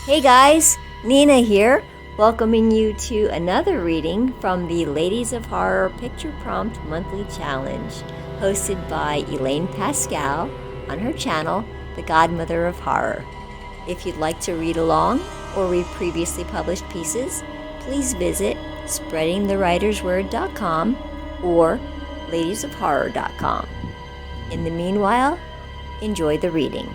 Hey guys, Nina here, welcoming you to another reading from the Ladies of Horror Picture Prompt Monthly Challenge, hosted by Elaine Pascale on her channel, The Godmother of Horror. If you'd like to read along or read previously published pieces, please visit spreadingthewritersword.com or ladiesofhorror.com. In the meanwhile, enjoy the reading.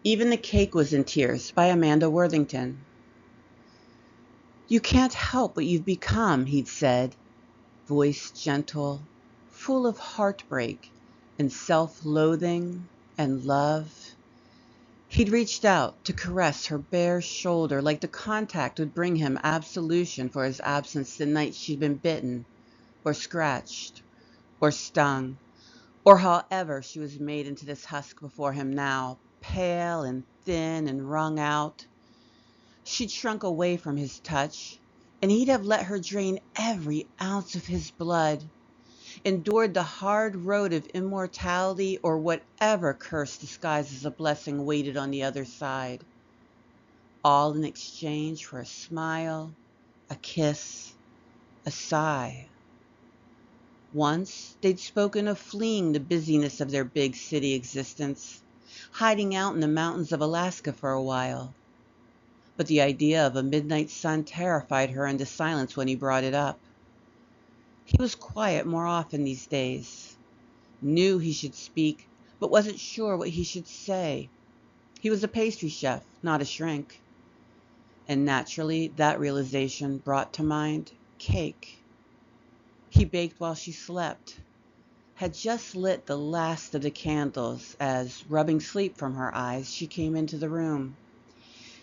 Even the Cake Was in Tears by Amanda Worthington. You can't help what you've become, he'd said, voice gentle, full of heartbreak and self-loathing and love. He'd reached out to caress her bare shoulder like the contact would bring him absolution for his absence the night she'd been bitten or scratched or stung, or however she was made into this husk before him now, pale and thin and wrung out. She'd shrunk away from his touch, and he'd have let her drain every ounce of his blood, endured the hard road of immortality or whatever curse disguised as a blessing waited on the other side, all in exchange for a smile, a kiss, a sigh. Once they'd spoken of fleeing the busyness of their big city existence, hiding out in the mountains of Alaska for a while. But the idea of a midnight sun terrified her into silence when he brought it up. He was quiet more often these days, knew he should speak, but wasn't sure what he should say. He was a pastry chef, not a shrink. And naturally, that realization brought to mind cake. He baked while she slept, had just lit the last of the candles as, rubbing sleep from her eyes, she came into the room.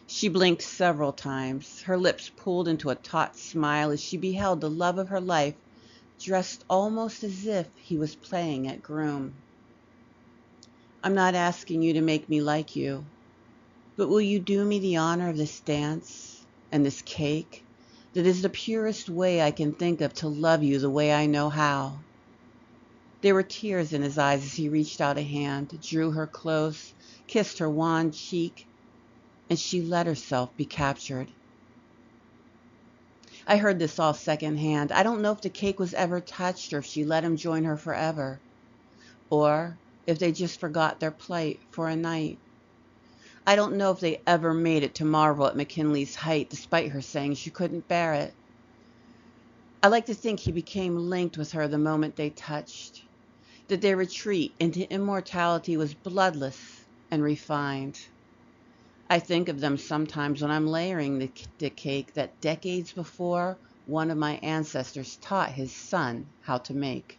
She blinked several times, her lips pulled into a taut smile as she beheld the love of her life dressed almost as if he was playing at groom. I'm not asking you to make me like you, but will you do me the honor of this dance and this cake that is the purest way I can think of to love you the way I know how? There were tears in his eyes as he reached out a hand, drew her close, kissed her wan cheek, and she let herself be captured. I heard this all secondhand. I don't know if the cake was ever touched or if she let him join her forever, or if they just forgot their plight for a night. I don't know if they ever made it to marvel at McKinley's height, despite her saying she couldn't bear it. I like to think he became linked with her the moment they touched, that their retreat into immortality was bloodless and refined. I think of them sometimes when I'm layering the cake that decades before one of my ancestors taught his son how to make.